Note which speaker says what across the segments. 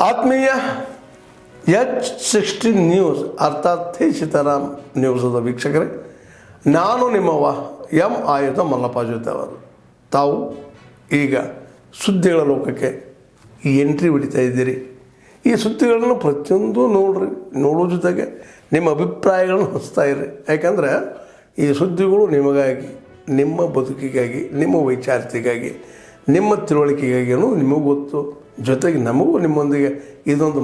Speaker 1: ಆತ್ಮೀಯ H16 news ಅರ್ಥಾತ್ ಥೇ ಸೀತಾರಾಮ್ ನ್ಯೂಸದ ವೀಕ್ಷಕರೇ, ನಾನು ನಿಮ್ಮವ ಎಂ ಆಯುಧ ಮಲ್ಲಪ್ಪ ಜೊತೆ ಅವರು. ತಾವು ಈಗ ಸುದ್ದಿಗಳ ಲೋಕಕ್ಕೆ ಎಂಟ್ರಿ ಹೊಡಿತಾ ಇದ್ದೀರಿ. ಈ ಸುದ್ದಿಗಳನ್ನು ಪ್ರತಿಯೊಂದು ನೋಡೋ ಜೊತೆಗೆ ನಿಮ್ಮ ಅಭಿಪ್ರಾಯಗಳನ್ನು ಹಂಚ್ತಾ ಇರ್ರಿ. ಯಾಕಂದರೆ ಈ ಸುದ್ದಿಗಳು ನಿಮಗಾಗಿ, ನಿಮ್ಮ ಬದುಕಿಗಾಗಿ, ನಿಮ್ಮ ವೈಚಾರಿಕೆಗಾಗಿ, ನಿಮ್ಮ ತಿಳುವಳಿಕೆಗಾಗಿ ನಿಮಗೂ ಗೊತ್ತು. ಜೊತೆಗೆ ನಮಗೂ ನಿಮ್ಮೊಂದಿಗೆ ಇದೊಂದು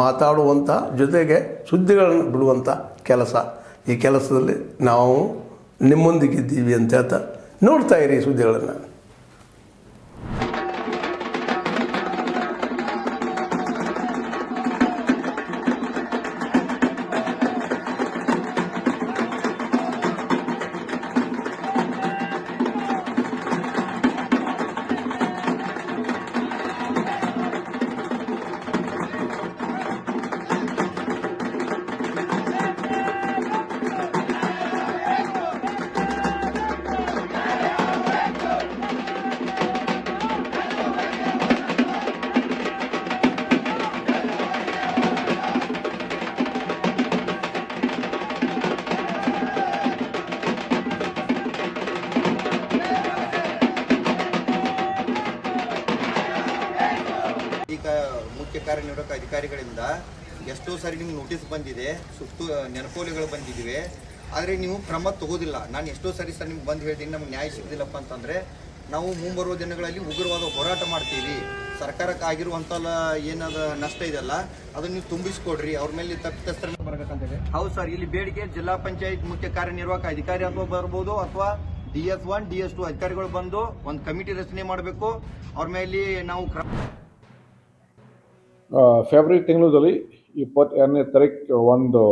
Speaker 1: ಮಾತಾಡುವಂಥ ಜೊತೆಗೆ ಸುದ್ದಿಗಳನ್ನು ಬಿಡುವಂಥ ಕೆಲಸ. ಈ ಕೆಲಸದಲ್ಲಿ ನಾವು ನಿಮ್ಮೊಂದಿಗಿದ್ದೀವಿ ಅಂತ ಹೇಳ್ತಾ ನೋಡ್ತಾ ಇರಿ ಈ ಸುದ್ದಿಗಳನ್ನು.
Speaker 2: ಮುಖ್ಯ ಕಾರ್ಯನಿರ್ವಾಹಕ ಅಧಿಕಾರಿಗಳಿಂದ ಎಷ್ಟೋ ಸಾರಿ ನಿಮ್ಗೆ ನೋಟಿಸ್ ಬಂದಿದೆ, ಸುತ್ತು ನೆನಪೋಲಿಗಳು ಬಂದಿದ್ದೀವಿ, ಆದರೆ ನೀವು ಕ್ರಮ ತಗೋದಿಲ್ಲ. ನಾನು ಎಷ್ಟೋ ಸಾರಿ ಸರ್ ನಿಮ್ಗೆ ಬಂದು ಹೇಳ್ತೀನಿ, ನಮ್ಗೆ ನ್ಯಾಯ ಸಿಗೋದಿಲ್ಲಪ್ಪ ಅಂತಂದರೆ ನಾವು ಮುಂಬರುವ ದಿನಗಳಲ್ಲಿ ಉಗ್ರವಾದ ಹೋರಾಟ ಮಾಡ್ತೀವಿ. ಸರ್ಕಾರಕ್ಕೆ ಆಗಿರುವಂಥ ಏನಾದ ನಷ್ಟ ಇದೆಯಲ್ಲ ಅದನ್ನು ನೀವು ತುಂಬಿಸ್ಕೊಡ್ರಿ, ಅವ್ರ ಮೇಲೆ ತಪ್ಪಿತಸ್ಥರನ್ನ ಬರಬೇಕಂತೇಳಿ. ಹೌದು ಸರ್, ಇಲ್ಲಿ ಬೇಡಿಕೆ ಜಿಲ್ಲಾ ಪಂಚಾಯತ್ ಮುಖ್ಯ ಕಾರ್ಯನಿರ್ವಾಹಕ ಅಧಿಕಾರಿ ಅಥವಾ ಬರ್ಬೋದು, ಅಥವಾ DS1 DS2 ಅಧಿಕಾರಿಗಳು ಬಂದು ಒಂದು ಕಮಿಟಿ ರಚನೆ ಮಾಡಬೇಕು. ಅವ್ರ ಮೇಲೆ ನಾವು
Speaker 3: ಫೆಬ್ರವರಿ ತಿಂಗಳಲ್ಲಿ 22ನೇ ತಾರೀಕು ಒಂದು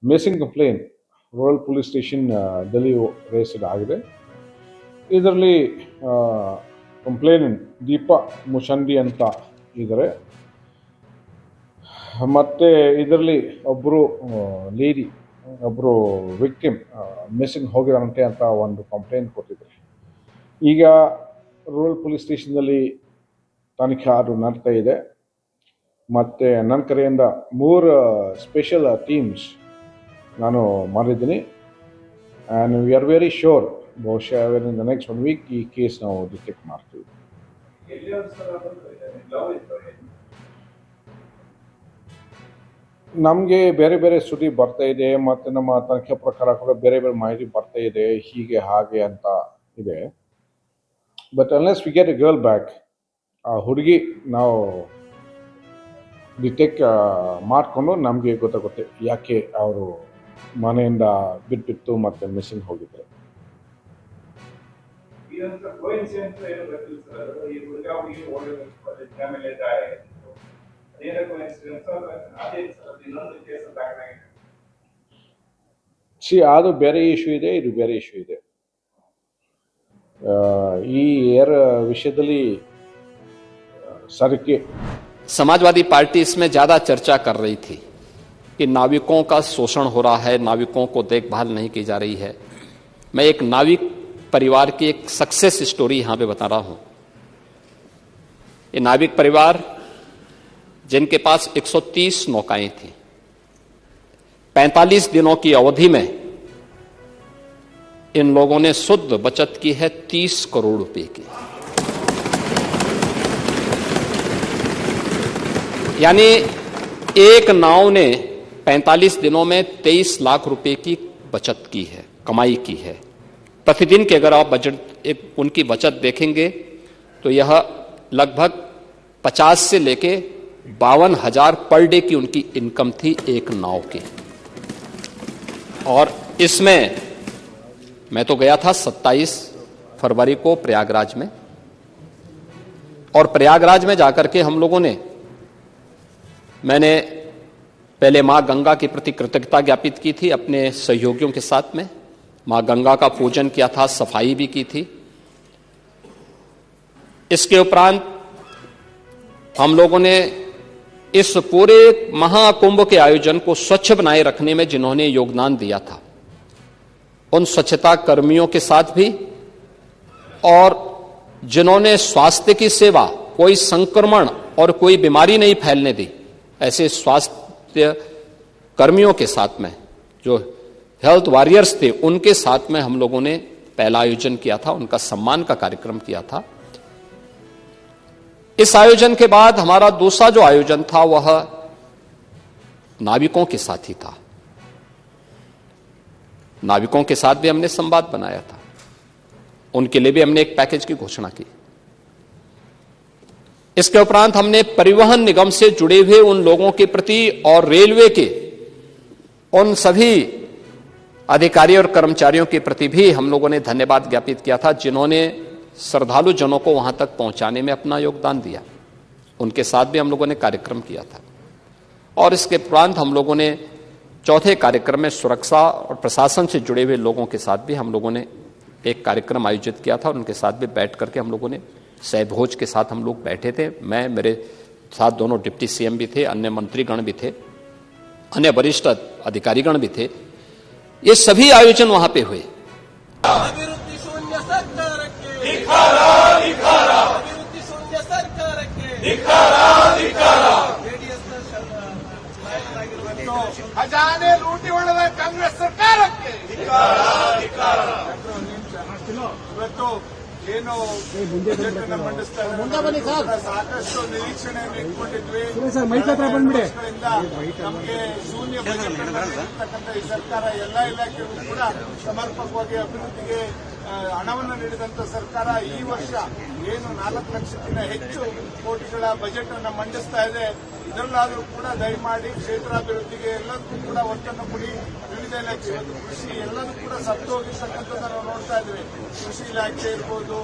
Speaker 3: missing complaint rural police station ದಲ್ಲಿ ರಿಜಿಸ್ಟರ್ ಆಗಿದೆ. ಇದರಲ್ಲಿ ಕಂಪ್ಲೇನೆಂಟ್ ದೀಪಾ ಮುಷಂಡಿ ಅಂತ ಇದ್ದಾರೆ. ಮತ್ತು ಇದರಲ್ಲಿ ಒಬ್ಬರು ಲೇಡಿ, ಒಬ್ಬರು ವಿಕ್ಟಿಮ್ ಮಿಸ್ಸಿಂಗ್ ಹೋಗಿದಾರಂತೆ ಅಂತ ಒಂದು ಕಂಪ್ಲೇಂಟ್ ಕೊಟ್ಟಿದ್ದಾರೆ. ಈಗ ರೂರಲ್ ಪೊಲೀಸ್ ಸ್ಟೇಷನ್ನಲ್ಲಿ ತನಿಖೆ ನಡ್ತಾ ಇದೆ. ಮತ್ತು ನನ್ನ ಕಡೆಯಿಂದ 3 ಸ್ಪೆಷಲ್ ಟೀಮ್ಸ್ ನಾನು ಮಾಡಿದ್ದೀನಿ. And we are very sure ಬಹುಶಃ ಇನ್ ದ ನೆಕ್ಸ್ಟ್ 1 ವೀಕ್ ಈ ಕೇಸ್ ನಾವು ಡಿಟೆಕ್ಟ್ ಮಾಡ್ತೀವಿ. ನಮಗೆ ಬೇರೆ ಬೇರೆ ಸುದ್ದಿ ಬರ್ತಾ ಇದೆ, ಮತ್ತು ನಮ್ಮ ತನಿಖೆ ಪ್ರಕಾರ ಕೂಡ ಬೇರೆ ಬೇರೆ ಮಾಹಿತಿ ಬರ್ತಾ ಇದೆ, ಹೀಗೆ ಹಾಗೆ ಅಂತ ಇದೆ. But unless we get A girl back, ಆ ಹುಡುಗಿ ನಾವು ಡಿಟೆಕ್ಟ್ ಮಾಡಿಕೊಂಡು ನಮಗೆ ಗೊತ್ತಾಗುತ್ತೆ ಯಾಕೆ ಅವರು ಮನೆಯಿಂದ ಬಿಟ್ಟು ಮತ್ತು ಮಿಸ್ಸಿಂಗ್ ಹೋಗಿದ್ದಾರೆ. ಅದು ಬೇರೆ ಇಶ್ಯೂ ಇದೆ, ಇದು ಬೇರೆ ಇಶ್ಯೂ ಇದೆ. ಈ ವಿಷಯದಲ್ಲಿ सरके
Speaker 4: समाजवादी पार्टी इसमें ज्यादा चर्चा कर रही थी कि नाविकों का शोषण हो रहा है, नाविकों को देखभाल नहीं की जा रही है. मैं एक नाविक परिवार की एक सक्सेस स्टोरी यहां पे बता रहा हूं. ये नाविक परिवार जिनके पास 130 नौकाएं थी, 45 दिनों की अवधि में इन लोगों ने शुद्ध बचत की है 30 करोड़ रुपए की. यानी एक नाव ने 45 दिनों में 23 लाख रुपए की बचत की है, कमाई की है. प्रतिदिन के अगर आप उनकी बचत देखेंगे तो यह लगभग 50 से लेके 52,000 पर डे की उनकी इनकम थी एक नाव की. और इसमें मैं तो गया था 27 फरवरी को प्रयागराज में, और प्रयागराज में जाकर के हम लोगों ने, मैंने पहले मां गंगा के प्रति कृतज्ञता ज्ञापित की थी अपने सहयोगियों के साथ में. मां गंगा का पूजन किया था, सफाई भी की थी. इसके उपरांत हम लोगों ने इस पूरे महाकुंभ के आयोजन को स्वच्छ बनाए रखने में जिन्होंने योगदान दिया था, उन स्वच्छता कर्मियों के साथ भी, और जिन्होंने स्वास्थ्य की सेवा, कोई संक्रमण और कोई बीमारी नहीं फैलने दी, ऐसे स्वास्थ्य कर्मियों के साथ में, जो हेल्थ वॉरियर्स थे, उनके साथ में हम लोगों ने पहला आयोजन किया था, उनका सम्मान का कार्यक्रम किया था। इस आयोजन के बाद हमारा दूसरा जो आयोजन था वह नाविकों के साथ ही था। नाविकों के साथ भी हमने संवाद बनाया था, उनके लिए भी हमने एक पैकेज की घोषणा की। इसके उपरांत हमने परिवहन निगम से जुड़े हुए उन लोगों के प्रति और रेलवे के उन सभी अधिकारी और कर्मचारियों के प्रति भी हम लोगों ने धन्यवाद ज्ञापित किया था, जिन्होंने श्रद्धालु जनों को वहां तक पहुंचाने में अपना योगदान दिया। उनके साथ भी हम लोगों ने कार्यक्रम किया था। और इसके उपरांत हम लोगों ने चौथे कार्यक्रम में सुरक्षा और प्रशासन से जुड़े हुए लोगों के साथ भी हम लोगों ने एक कार्यक्रम आयोजित किया था, और उनके साथ भी बैठ करके हम लोगों ने सहभोज के साथ हम लोग बैठे थे। मैं, मेरे साथ दोनों डिप्टी सीएम भी थे, अन्य मंत्रीगण भी थे, अन्य वरिष्ठ अधिकारीगण भी थे। ये सभी आयोजन वहां पे हुए।
Speaker 5: अभिवृद्धि शून्य ಸರ್ಕಾರಕ್ಕೆ ಅಭಿವೃದ್ಧಿ ಶೂನ್ಯ ಸರ್ಕಾರಕ್ಕೆ ಜೆಡಿಎಸ್ ನಾಯಕರಾಗಿರುವ ಖಜಾನೆ ಲೂಟಿ ಹೊಡೆದ ಕಾಂಗ್ರೆಸ್ ಸರ್ಕಾರಕ್ಕೆ ಇವತ್ತು ಏನು ಬಜೆಟ್ ಮಂಡಿಸ್ತಾ ಇದ್ದಾರೆ, ಸಾಕಷ್ಟು ನಿರೀಕ್ಷಣೆಯನ್ನು ಇಟ್ಕೊಂಡಿದ್ವಿ. ನಮಗೆ ಶೂನ್ಯ ಬಜೆಟ್ ಇರ್ತಕ್ಕಂಥ ಈ ಸರ್ಕಾರ ಎಲ್ಲ ಇಲಾಖೆಗೂ ಕೂಡ ಸಮರ್ಪಕವಾಗಿ ಅಭಿವೃದ್ಧಿಗೆ ಹಣವನ್ನು ನೀಡಿದಂತ ಸರ್ಕಾರ ಈ ವರ್ಷ ಏನು 4 ಲಕ್ಷಕ್ಕಿಂತ ಹೆಚ್ಚು ಕೋಟಿಗಳ ಬಜೆಟ್ ಅನ್ನು ಮಂಡಿಸ್ತಾ ಇದೆ. ಇದರಲ್ಲಾದರೂ ಕೂಡ ದಯಮಾಡಿ ಕ್ಷೇತ್ರಾಭಿವೃದ್ಧಿಗೆ ಎಲ್ಲದಕ್ಕೂ ಕೂಡ ಒತ್ತನ್ನು ಕೊಡಿ. ವಿವಿಧ ಇಲಾಖೆ, ಇವತ್ತು ಕೃಷಿ ಎಲ್ಲದೂ ಕೂಡ ಸತ್ತು ಹೋಗಿರ್ತಕ್ಕಂಥದ್ದು ನಾವು ನೋಡ್ತಾ ಇದ್ವಿ. ಕೃಷಿ ಇಲಾಖೆ ಇರ್ಬೋದು,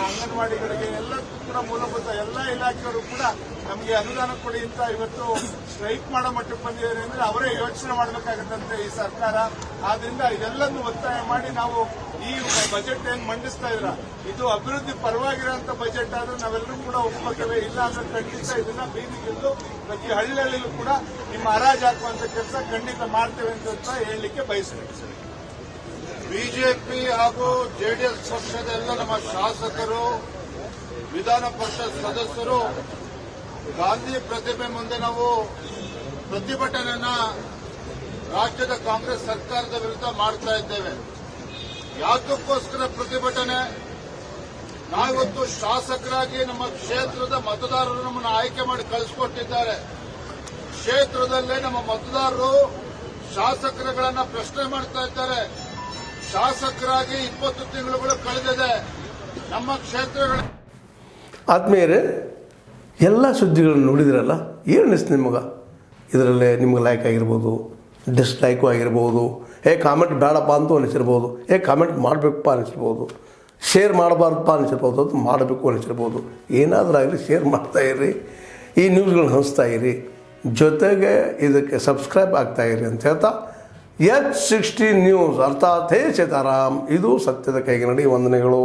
Speaker 5: ಅಂಗನವಾಡಿಗಳಿಗೆ ಎಲ್ಲದಕ್ಕೂ ಕೂಡ ಮೂಲಭೂತ ಎಲ್ಲ ಇಲಾಖೆಯವರು ಕೂಡ ನಮಗೆ ಅನುದಾನ ಕೊಡಿ ಅಂತ ಇವತ್ತು ಸ್ಟ್ರೈಕ್ ಮಾಡೋ ಮಟ್ಟಕ್ಕೆ ಬಂದಿದ್ದಾರೆ. ಅಂದ್ರೆ ಅವರೇ ಯೋಚನೆ ಮಾಡಬೇಕಾಗತ್ತಂತೆ ಈ ಸರ್ಕಾರ. ಆದ್ರಿಂದ ಇದೆಲ್ಲನ್ನು ಒತ್ತಾಯ ಮಾಡಿ ನಾವು ಈ ಬಜೆಟ್ ಏನ್ ಮಂಡಿಸ್ತಾ ಇದ್ರ ಇದು ಅಭಿವೃದ್ಧಿ ಪರವಾಗಿರೋಂಥ ಬಜೆಟ್ ಆದ್ರೆ ನಾವೆಲ್ಲರೂ ಕೂಡ ಒಪ್ಕೋತೇವೆ. ಇಲ್ಲ ಅಂದ್ರೆ ಖಂಡಿತ ಇದನ್ನ ಬೀದಿಗಿಂದು ಪ್ರತಿ ಹಳ್ಳಿಯಲ್ಲೂ ಕೂಡ ನಿಮ್ಮ ಹರಾಜು ಹಾಕುವಂತ ಕೆಲಸ ಖಂಡಿತ ಮಾಡ್ತೇವೆ ಅಂತ ಹೇಳಲಿಕ್ಕೆ ಬಯಸ್ತೇವೆ.
Speaker 6: ಬಿಜೆಪಿ ಹಾಗೂ ಜೆಡಿಎಸ್ ಪಕ್ಷದ ಎಲ್ಲ ನಮ್ಮ ಶಾಸಕರು, ವಿಧಾನ ಪರಿಷತ್ ಸದಸ್ಯರು ಗಾಂಧಿ ಪ್ರತಿಮೆ ಮುಂದೆ ನಾವು ಪ್ರತಿಭಟನೆಯನ್ನ ರಾಜ್ಯದ ಕಾಂಗ್ರೆಸ್ ಸರ್ಕಾರದ ವಿರುದ್ಧ ಮಾಡ್ತಾ ಇದ್ದೇವೆ. ಯಾತಕ್ಕೋಸ್ಕರ ಪ್ರತಿಭಟನೆ? ನಾವಿವತ್ತು ಶಾಸಕರಾಗಿ ನಮ್ಮ ಕ್ಷೇತ್ರದ ಮತದಾರರು ನಮ್ಮನ್ನು ಆಯ್ಕೆ ಮಾಡಿ ಕಳಿಸಿಕೊಟ್ಟಿದ್ದಾರೆ. ಕ್ಷೇತ್ರದಲ್ಲೇ ನಮ್ಮ ಮತದಾರರು ಶಾಸಕರುಗಳನ್ನ ಪ್ರಶ್ನೆ ಮಾಡ್ತಾ ಇದ್ದಾರೆ. ಶಾಸಕರಾಗಿ 20 ತಿಂಗಳುಗಳು ಕಳೆದಿದೆ. ನಮ್ಮ ಕ್ಷೇತ್ರಗಳ
Speaker 1: ಆತ್ಮೀಯರೇ, ಎಲ್ಲ ಸುದ್ದಿಗಳನ್ನು ನೋಡಿದ್ರಲ್ಲ, ಏನು ಅನಿಸ್ತು ನಿಮಗೆ? ಇದರಲ್ಲೇ ನಿಮ್ಗೆ ಲೈಕ್ ಆಗಿರ್ಬೋದು, ಡಿಸ್ಲೈಕು ಆಗಿರ್ಬೋದು, ಕಾಮೆಂಟ್ ಬೇಡಪ್ಪ ಅಂತೂ ಅನಿಸಿರ್ಬೋದು, ಕಾಮೆಂಟ್ ಮಾಡಬೇಕಪ್ಪ ಅನಿಸಿರ್ಬೋದು, ಶೇರ್ ಮಾಡಬಾರ್ದಪ್ಪ ಅನಿಸಿರ್ಬೋದು, ಅದು ಮಾಡಬೇಕು ಅನಿಸಿರ್ಬೋದು. ಏನಾದರೂ ಆಗಲಿ ಶೇರ್ ಮಾಡ್ತಾಯಿರಿ, ಈ ನ್ಯೂಸ್ಗಳನ್ನ ಹಂಚ್ತಾ ಇರಿ, ಜೊತೆಗೆ ಇದಕ್ಕೆ ಸಬ್ಸ್ಕ್ರೈಬ್ ಆಗ್ತಾಯಿರಿ ಅಂತ ಹೇಳ್ತಾ H16 ನ್ಯೂಸ್ ಅರ್ಥಾತ್ ಹೇ ಸೀತಾರಾಮ್, ಇದು ಸತ್ಯದ ಕೈಗೆ ನಡಿ. ವಂದನೆಗಳು.